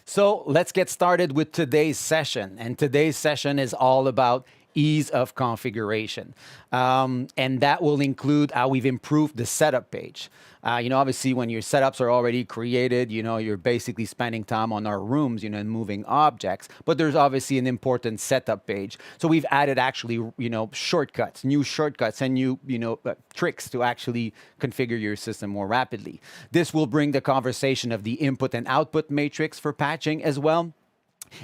So let's get started with today's session. And today's session is all about ease of configuration. And that will include how we've improved the setup page. Obviously, when your setups are already created, you're basically spending time on our rooms, and moving objects. But there's obviously an important setup page. So we've added actually, shortcuts, new shortcuts and new, tricks to actually configure your system more rapidly. This will bring the conversation of the input and output matrix for patching as well.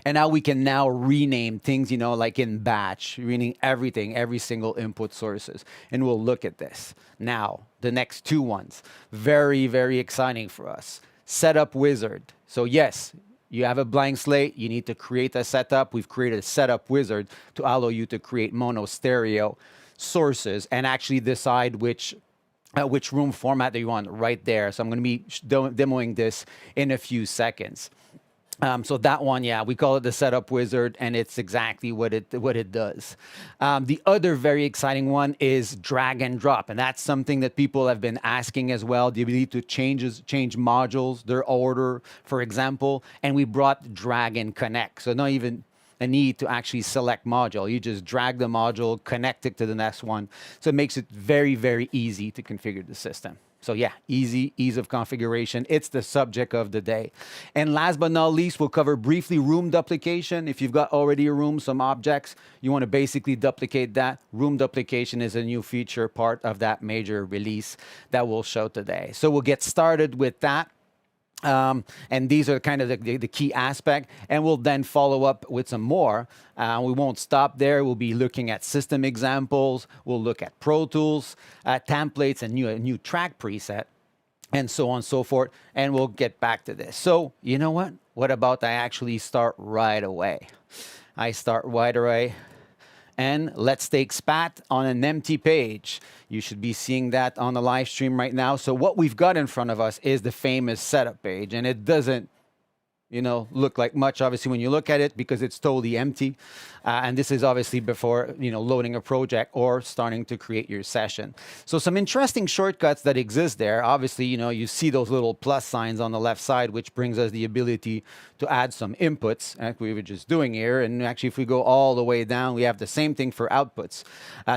And now we can now rename things, like in batch, rename everything, every single input sources. And we'll look at this. Now, the next two ones, very, very exciting for us. Setup wizard. So yes, you have a blank slate, you need to create a setup. We've created a setup wizard to allow you to create mono stereo sources and actually decide which room format that you want right there. So I'm going to be demoing this in a few seconds. So that one, yeah, we call it the setup wizard, and it's exactly what it does. The other very exciting one is drag and drop, and that's something that people have been asking as well. The ability to change modules, their order, for example, and we brought drag and connect. So not even a need to actually select module. You just drag the module, connect it to the next one. So it makes it very, very easy to configure the system. So yeah, ease of configuration. It's the subject of the day. And last but not least, we'll cover briefly room duplication. If you've got already a room, some objects, you want to basically duplicate that. Room duplication is a new feature, part of that major release that we'll show today. So we'll get started with that. And these are kind of the key aspect, and we'll then follow up with some more. We won't stop there. We'll be looking at system examples. We'll look at Pro Tools, templates, and new track preset, and so on and so forth. And we'll get back to this. So you know what? What about I actually start right away? I start right away. And let's take SPAT on an empty page. You should be seeing that on the live stream right now. So what we've got in front of us is the famous setup page, and it doesn't look like much, obviously, when you look at it, because it's totally empty. And this is obviously before, loading a project or starting to create your session. So some interesting shortcuts that exist there. Obviously, you see those little plus signs on the left side, which brings us the ability to add some inputs, like we were just doing here. And actually, if we go all the way down, we have the same thing for outputs.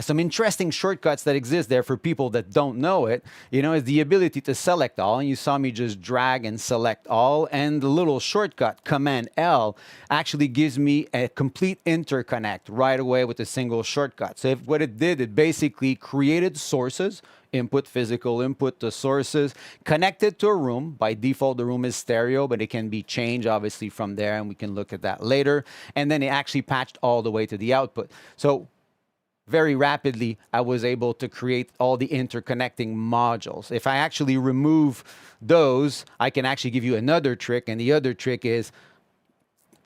Some interesting shortcuts that exist there for people that don't know it, is the ability to select all. And you saw me just drag and select all. And the little shortcut, Command L, actually gives me a complete interconnect right away with a single shortcut. So what it did, it basically created sources, input, physical input to sources, connected to a room. By default, the room is stereo, but it can be changed obviously from there, and we can look at that later. And then it actually patched all the way to the output. So very rapidly, I was able to create all the interconnecting modules. If I actually remove those, I can actually give you another trick, and the other trick is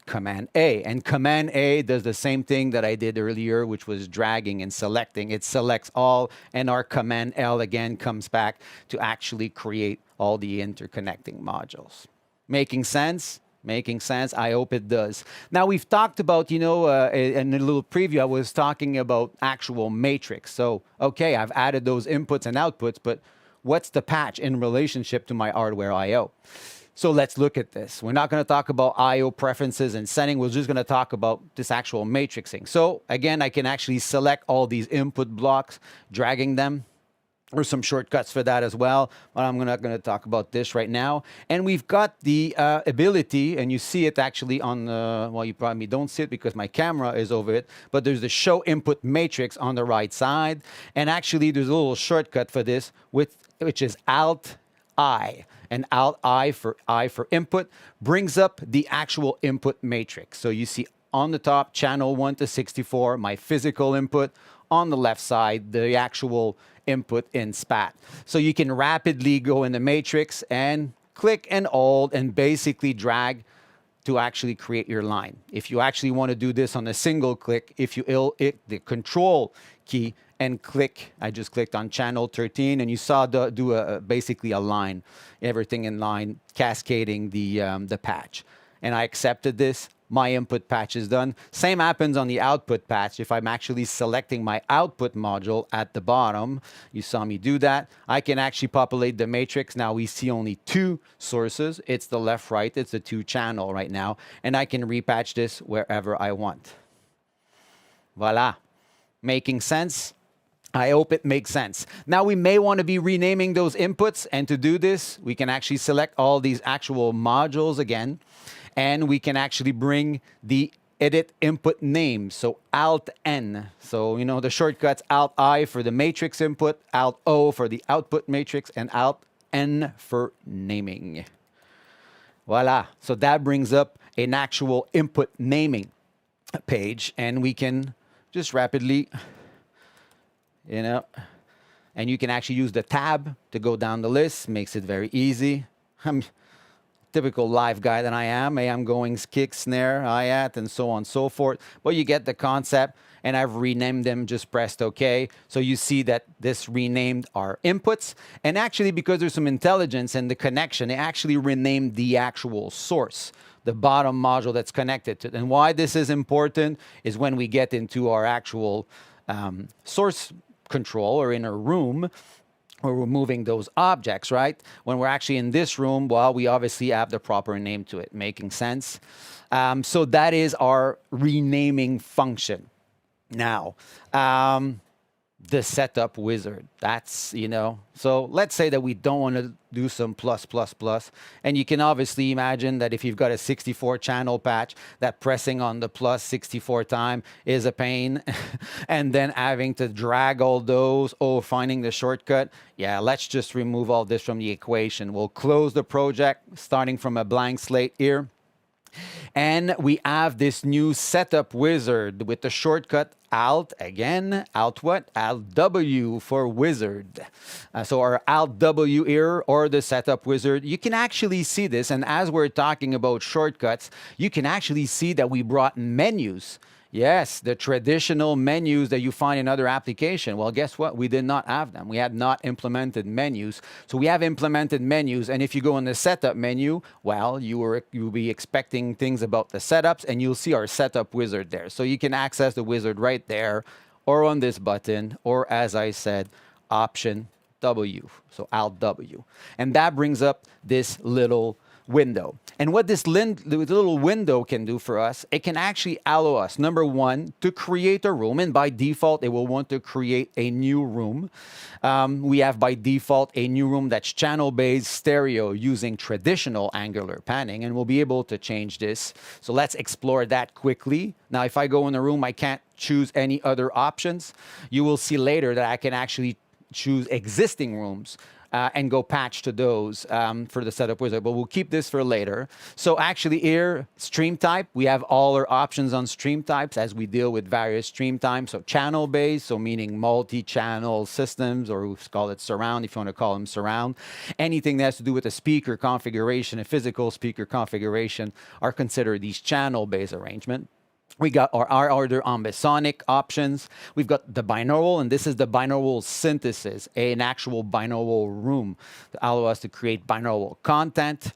Command A. And Command A does the same thing that I did earlier, which was dragging and selecting. It selects all, and our Command L again comes back to actually create all the interconnecting modules. Making sense? Making sense? I hope it does. Now, we've talked about, in a little preview, I was talking about actual matrix. So, okay, I've added those inputs and outputs, but what's the patch in relationship to my hardware I/O? So let's look at this. We're not going to talk about I/O preferences and setting. We're just going to talk about this actual matrixing. So again, I can actually select all these input blocks, dragging them. There's some shortcuts for that as well, but I'm not going to talk about this right now. And we've got the ability, and you see it actually on the, well, you probably don't see it because my camera is over it, but there's the show input matrix on the right side. And actually, there's a little shortcut for this, which is Alt-I. And Alt-I for input brings up the actual input matrix. So you see on the top, channel 1 to 64, my physical input. On the left side, the actual input in SPAT. So you can rapidly go in the matrix and click and hold and basically drag to actually create your line. If you actually want to do this on a single click, if you hit the control key and click, I just clicked on channel 13 and you saw basically a line, everything in line, cascading the patch. and I accepted this, my input patch is done. Same happens on the output patch. If I'm actually selecting my output module at the bottom, you saw me do that, I can actually populate the matrix. Now we see only two sources. It's the left, right, it's the two channel right now, and I can repatch this wherever I want. Voila. Making sense? I hope it makes sense. Now we may want to be renaming those inputs, and to do this, we can actually select all these actual modules again, and we can actually bring the edit input name. So Alt N. So, you know, the shortcuts Alt I for the matrix input, Alt O for the output matrix, and Alt N for naming. Voila. So that brings up an actual input naming page, and we can just rapidly, you know, and you can actually use the tab to go down the list. Makes it very easy. I'm typical live guy that I am. I'm going kick, snare, hi-hat, and so on and so forth. But you get the concept, and I've renamed them, just pressed OK. So you see that this renamed our inputs. And actually, because there's some intelligence in the connection, it actually renamed the actual source, the bottom module that's connected to it. And why this is important is when we get into our actual source control, or in a room, or we're moving those objects, right? When we're actually in this room, well, we obviously have the proper name to it. Making sense? So that is our renaming function. Now, the setup wizard. That's, you know, so let's say that we don't want to do some plus, plus, plus. And you can obviously imagine that if you've got a 64 channel patch, that pressing on the plus 64 time is a pain. And then having to drag all those, finding the shortcut. Yeah, let's just remove all this from the equation. We'll close the project, starting from a blank slate here. And we have this new setup wizard with the shortcut Alt, again, Alt what? Alt W for wizard. So our Alt W here, or the setup wizard, you can actually see this. And as we're talking about shortcuts, you can actually see that we brought menus. Yes, the traditional menus that you find in other applications. Well, guess what? We did not have them. We had not implemented menus. So we have implemented menus. And if you go in the setup menu, well, you'll be expecting things about the setups, and you'll see our setup wizard there. So you can access the wizard right there, or on this button, or as I said, Option W. So Alt W. And that brings up this little window. And what this little window can do for us, it can actually allow us, number one, to create a room. And by default, it will want to create a new room. We have by default a new room that's channel-based stereo using traditional angular panning, and we'll be able to change this. So let's explore that quickly. Now, if I go in a room, I can't choose any other options. You will see later that I can actually choose existing rooms and go patch to those for the setup wizard, but we'll keep this for later. So actually here, stream type, we have all our options on stream types as we deal with various stream types. So channel based, so meaning multi-channel systems, or we call it surround if you want to call them surround. Anything that has to do with a speaker configuration, a physical speaker configuration, are considered these channel-based arrangement. We got our other ambisonic options. We've got the binaural, and this is the binaural synthesis, an actual binaural room to allow us to create binaural content.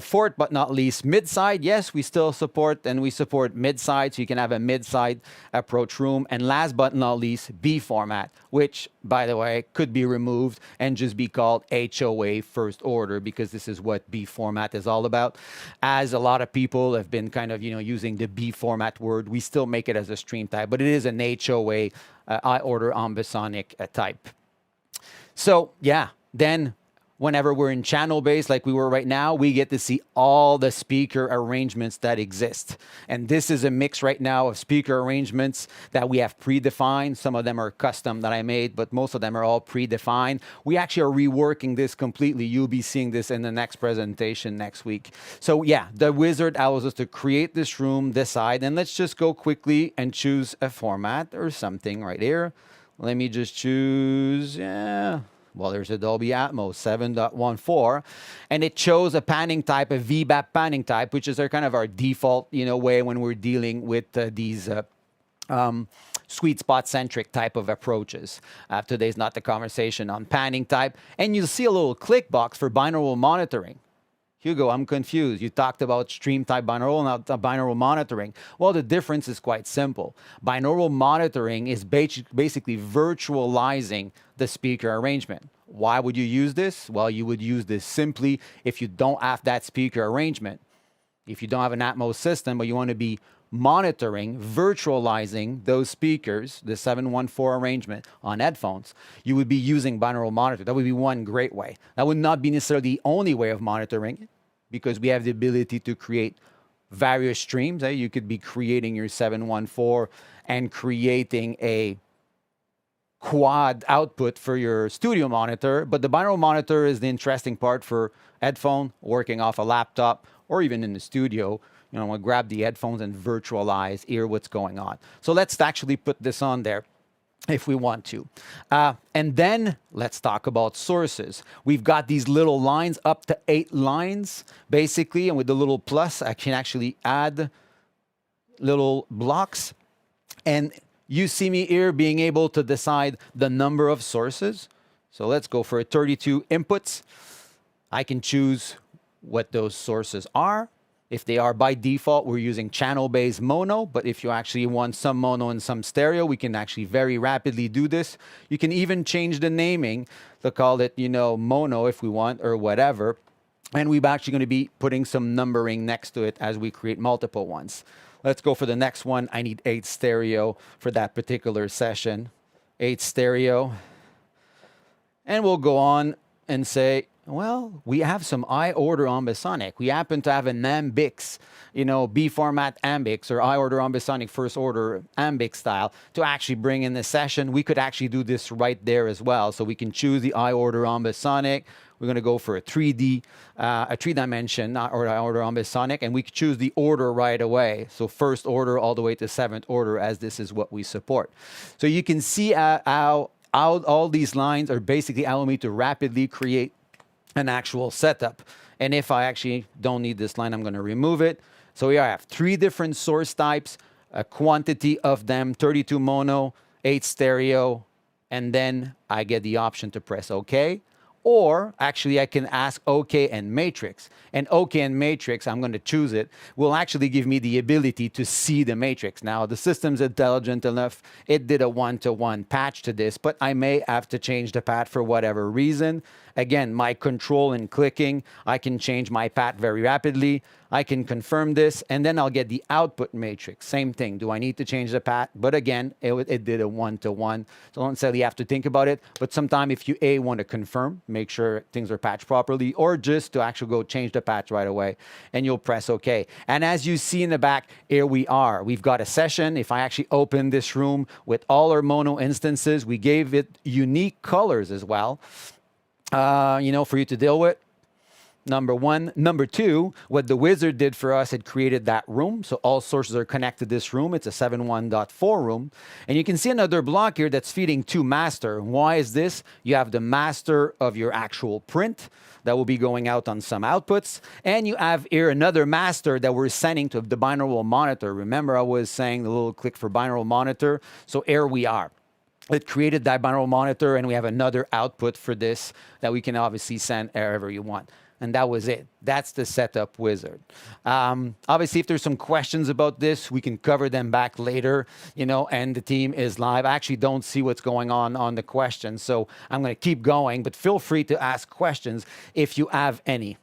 Fourth, but not least, mid-side. Yes, we still support, and we support mid-side, so you can have a mid-side approach room. And last but not least, B format, which, by the way, could be removed and just be called HOA first order, because this is what B format is all about. As a lot of people have been kind of, using the B format word, we still make it as a stream type, but it is an HOA, high order ambisonic type. So yeah, then whenever we're in channel based like we were right now, we get to see all the speaker arrangements that exist. And this is a mix right now of speaker arrangements that we have predefined. Some of them are custom that I made, but most of them are all predefined. We actually are reworking this completely. You'll be seeing this in the next presentation next week. So yeah, the wizard allows us to create this room, decide, and let's just go quickly and choose a format or something right here. Let me just choose, well, there's a Dolby Atmos 7.14, and it chose a panning type, a VBAP panning type, which is our default, way when we're dealing with these sweet spot centric type of approaches. Today's not the conversation on panning type, and you'll see a little click box for binaural monitoring. Hugo, I'm confused. You talked about stream type binaural, not binaural monitoring. Well, the difference is quite simple. Binaural monitoring is basically virtualizing the speaker arrangement. Why would you use this? Well, you would use this simply if you don't have that speaker arrangement. If you don't have an Atmos system, but you want to be monitoring, virtualizing those speakers, the 714 arrangement on headphones, you would be using binaural monitor. That would be one great way. That would not be necessarily the only way of monitoring it, because we have the ability to create various streams. You could be creating your 714 and creating a quad output for your studio monitor, but the binaural monitor is the interesting part for headphone, working off a laptop, or even in the studio. We'll grab the headphones and virtualize, hear what's going on. So let's actually put this on there if we want to. And then let's talk about sources. We've got these little lines, up to 8 lines, basically, and with the little plus, I can actually add little blocks. And you see me here being able to decide the number of sources. So let's go for 32 inputs. I can choose what those sources are. If they are by default, we're using channel-based mono, but if you actually want some mono and some stereo, we can actually very rapidly do this. You can even change the naming to call it, mono if we want, or whatever. And we're actually going to be putting some numbering next to it as we create multiple ones. Let's go for the next one. I need 8 stereo for that particular session. 8 stereo. And we'll go on and say, well, we have some I-order ambisonic. We happen to have an Ambix, B format Ambix or I-order ambisonic first order Ambix style to actually bring in the session. We could actually do this right there as well. So we can choose the I-order ambisonic. We're going to go for a 3D, a 3-dimension I-order ambisonic, and we can choose the order right away. So first order all the way to 7th order, as this is what we support. So you can see how all these lines are basically allowing me to rapidly create an actual setup. And if I actually don't need this line, I'm going to remove it. So here I have 3 different source types, a quantity of them, 32 mono, 8 stereo, and then I get the option to press OK. Or actually, I can ask OK and matrix. And OK and matrix, I'm going to choose it, will actually give me the ability to see the matrix. Now, the system's intelligent enough. It did a one-to-one patch to this, but I may have to change the path for whatever reason. Again, my control and clicking, I can change my path very rapidly. I can confirm this, and then I'll get the output matrix. Same thing. Do I need to change the path? But again, it did a one-to-one. So don't necessarily have to think about it. But sometimes if you want to confirm, make sure things are patched properly, or just to actually go change the patch right away, and you'll press OK. And as you see in the back, here we are. We've got a session. If I actually open this room with all our mono instances, we gave it unique colors as well, for you to deal with. Number one. Number two, what the wizard did for us, it created that room. So all sources are connected to this room. It's a 7.1.4 room. And you can see another block here that's feeding 2 master. Why is this? You have the master of your actual print that will be going out on some outputs. And you have here another master that we're sending to the binaural monitor. Remember, I was saying the little click for binaural monitor. So here we are. It created that binaural monitor, and we have another output for this that we can obviously send wherever you want. And that was it. That's the setup wizard. Obviously, if there's some questions about this, we can cover them back later, and the team is live. I actually don't see what's going on the questions, so I'm going to keep going, but feel free to ask questions if you have any.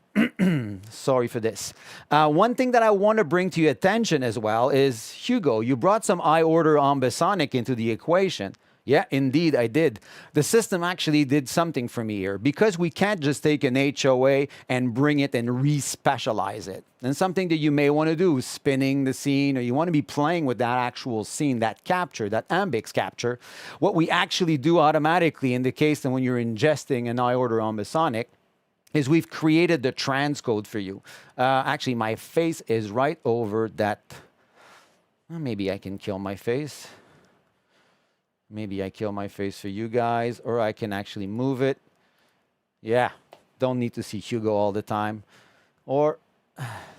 Sorry for this. One thing that I want to bring to your attention as well is, Hugo, you brought some I-order ambisonic into the equation. Yeah, indeed, I did. The system actually did something for me here, because we can't just take an HOA and bring it and re-specialize it. And something that you may want to do, spinning the scene, or you want to be playing with that actual scene, that capture, that Ambix capture. What we actually do automatically in the case that when you're ingesting an I-order ambisonic is we've created the transcode for you. Actually, my face is right over that. Well, maybe I can kill my face. Maybe I kill my face for you guys, or I can actually move it. Yeah, don't need to see Hugo all the time. Or,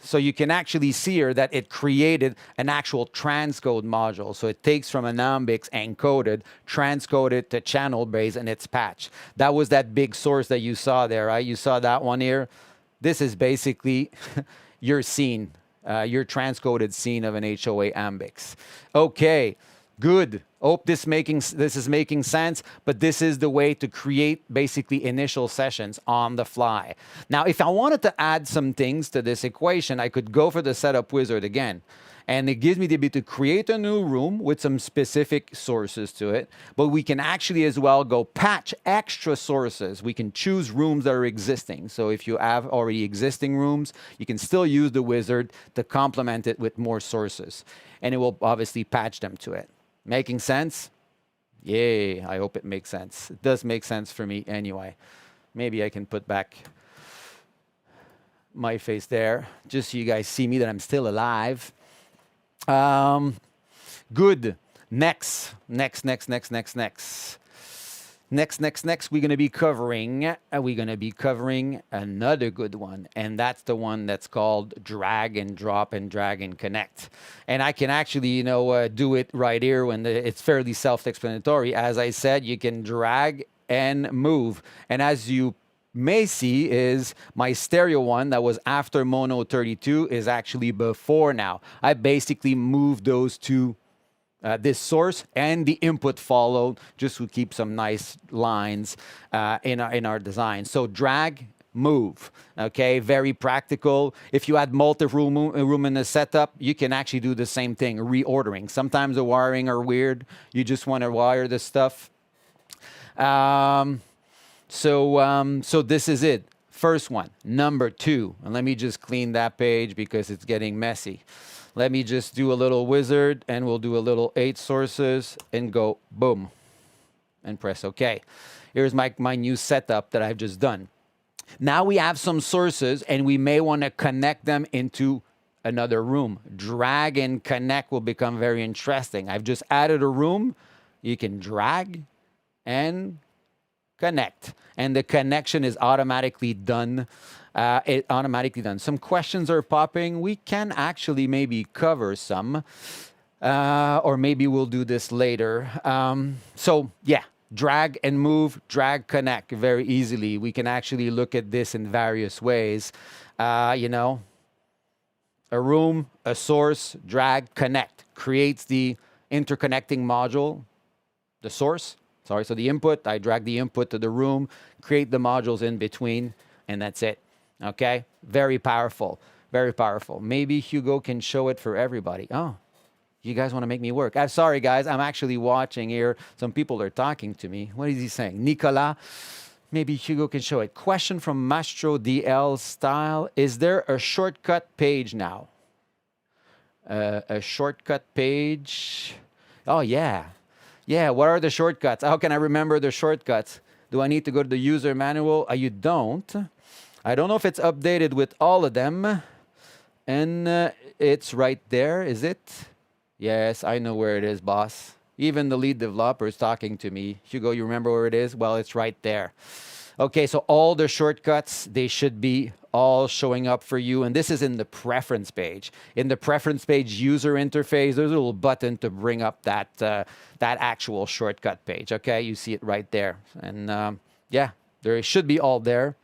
so you can actually see here that it created an actual transcode module. So it takes from an Ambix encoded, transcoded to channel base, and it's patched. That was that big source that you saw there, right? You saw that one here. This is basically your scene, your transcoded scene of an HOA Ambix. Okay, good. Hope this is making sense, but this is the way to create basically initial sessions on the fly. Now, if I wanted to add some things to this equation, I could go for the setup wizard again. And it gives me the ability to create a new room with some specific sources to it. But we can actually as well go patch extra sources. We can choose rooms that are existing. So if you have already existing rooms, you can still use the wizard to complement it with more sources. And it will obviously patch them to it. Making sense? Yay, I hope it makes sense. It does make sense for me anyway. Maybe I can put back my face there, just so you guys see me that I'm still alive. Good. Next, we're going to be covering another good one, and that's the one that's called drag and drop and drag and connect. And I can actually, do it right here when it's fairly self-explanatory. As I said, you can drag and move, and as you may see is my stereo one that was after mono 32 is actually before now. I basically moved those two, this source and the input followed, just to keep some nice lines in our design. So drag, move, okay, very practical. If you had multi-room room in the setup, you can actually do the same thing, reordering. Sometimes the wiring are weird. You just want to wire the stuff. So this is it. First one, number 2. And let me just clean that page because it's getting messy. Let me just do a little wizard and we'll do a little 8 sources and go boom and press OK. Here's my new setup that I've just done. Now we have some sources and we may want to connect them into another room. Drag and connect will become very interesting. I've just added a room. You can drag and connect, and the connection is automatically done. Some questions are popping. We can actually maybe cover some, or maybe we'll do this later. So yeah, drag and move, drag, connect very easily. We can actually look at this in various ways. A room, a source, drag, connect creates the interconnecting module, the source. So the input, I drag the input to the room, create the modules in between, and that's it. Okay? Very powerful. Very powerful. Maybe Hugo can show it for everybody. Oh, you guys want to make me work. I'm sorry, guys. I'm actually watching here. Some people are talking to me. What is he saying? Nicolas, maybe Hugo can show it. Question from Mastro DL Style. Is there a shortcut page now? A shortcut page? Oh, yeah. Yeah, what are the shortcuts? How can I remember the shortcuts? Do I need to go to the user manual? You don't. I don't know if it's updated with all of them. And it's right there, is it? Yes, I know where it is, boss. Even the lead developer is talking to me. Hugo, you remember where it is? Well, it's right there. Okay, so all the shortcuts, they should be all showing up for you. And this is in the preference page. In the preference page user interface, there's a little button to bring up that actual shortcut page. Okay, you see it right there. And yeah, there should be all there.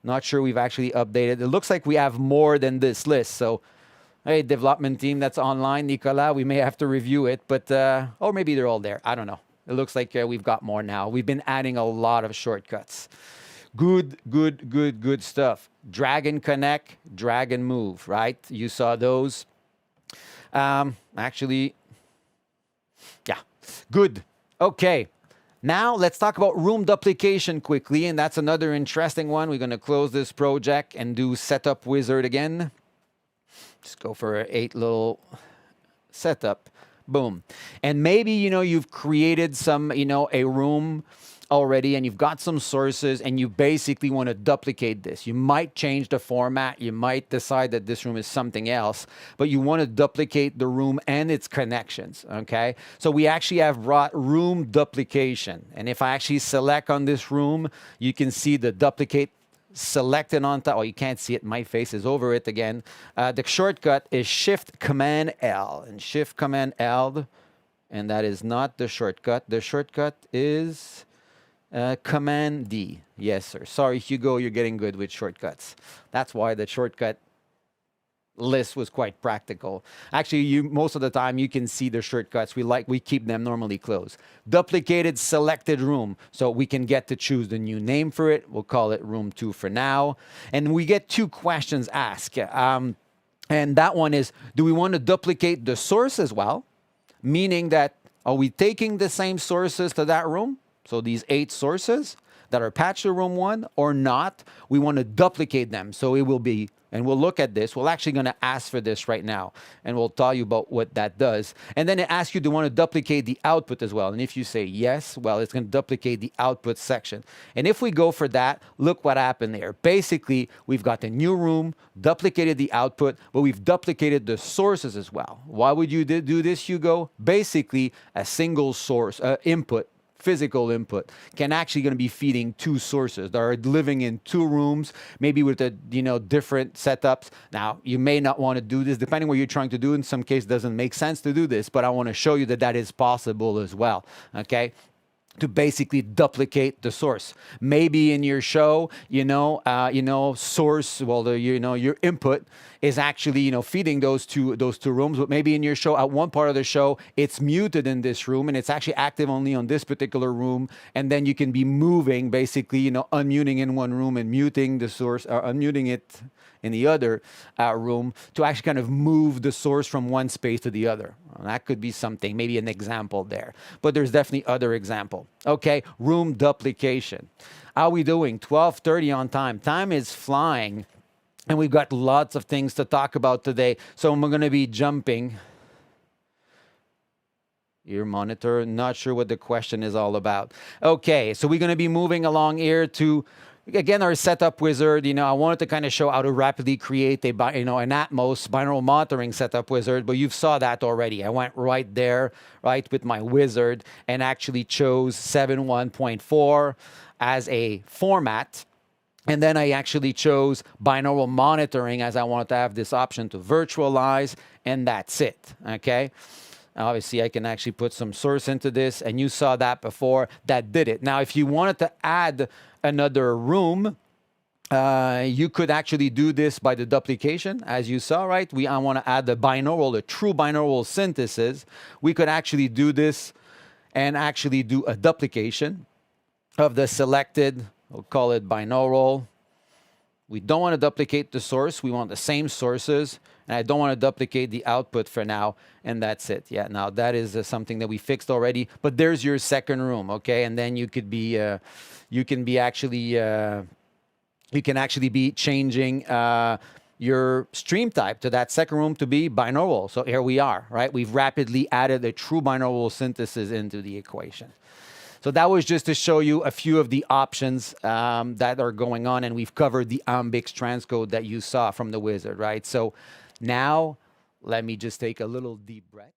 Not sure we've actually updated. It looks like we have more than this list. So, hey, development team that's online, Nicolas, we may have to review it. But, or maybe they're all there. I don't know. It looks like we've got more now. We've been adding a lot of shortcuts. Good stuff. Drag and connect, drag and move, right? You saw those. Actually, yeah, good. Okay, now let's talk about room duplication quickly, and that's another interesting one. We're going to close this project and do setup wizard again. Just go for an 8 little setup. Boom. And maybe, you've created some, a room already and you've got some sources and you basically want to duplicate this. You might change the format. You might decide that this room is something else, but you want to duplicate the room and its connections, okay? So we actually have brought room duplication. And if I actually select on this room, you can see the duplicate selected on top. Oh, you can't see it. My face is over it again. The shortcut is Shift-Command-L. And Shift-Command-L, and that is not the shortcut. The shortcut is Command D. Yes, sir. Sorry, Hugo, you're getting good with shortcuts. That's why the shortcut list was quite practical. Actually, you most of the time you can see the shortcuts. We keep them normally closed. Duplicated selected room, so we can get to choose the new name for it. We'll call it room 2 for now. And we get 2 questions asked. And that one is, do we want to duplicate the source as well? Meaning that, are we taking the same sources to that room? So these 8 sources that are patched to room 1 or not, we want to duplicate them. So it will be, and we'll look at this. We're actually going to ask for this right now, and we'll tell you about what that does. And then it asks you, do you want to duplicate the output as well? And if you say yes, well, it's going to duplicate the output section. And if we go for that, look what happened there. Basically, we've got a new room, duplicated the output, but we've duplicated the sources as well. Why would you do this, Hugo? Basically, a single source input, physical input, can actually going to be feeding 2 sources that are living in 2 rooms, maybe with a different setups. Now, you may not want to do this, depending what you're trying to do. In some cases, it doesn't make sense to do this, but I want to show you that that is possible as well. Okay. To basically duplicate the source. Maybe in your show, source, well, your input is actually, feeding those two rooms. But maybe in your show, at one part of the show, it's muted in this room and it's actually active only on this particular room. And then you can be moving, basically, unmuting in one room and muting the source, or unmuting it in the other room to actually kind of move the source from one space to the other. Well, that could be something, maybe an example there. But there's definitely other example. Okay, room duplication. How are we doing? 12:30 on time. Time is flying, and we've got lots of things to talk about today. So we're going to be jumping. Your monitor, not sure what the question is all about. Okay, so we're going to be moving along here to, again, our setup wizard. I wanted to kind of show how to rapidly create an Atmos binaural monitoring setup wizard, but you saw that already. I went right there, right, with my wizard and actually chose 7.1.4 as a format. And then I actually chose binaural monitoring as I wanted to have this option to virtualize, and that's it, okay? Obviously, I can actually put some source into this, and you saw that before. That did it. Now, if you wanted to add another room, you could actually do this by the duplication, as you saw, right? I want to add the true binaural synthesis. We could actually do this and actually do a duplication of the selected, we'll call it binaural. We don't want to duplicate the source. We want the same sources. And I don't want to duplicate the output for now. And that's it. Yeah, now that is something that we fixed already. But there's your second room, okay? And then you can actually be changing your stream type to that second room to be binaural. So here we are, right? We've rapidly added a true binaural synthesis into the equation. So that was just to show you a few of the options that are going on, and we've covered the Ambix transcode that you saw from the wizard, right? So now let me just take a little deep breath.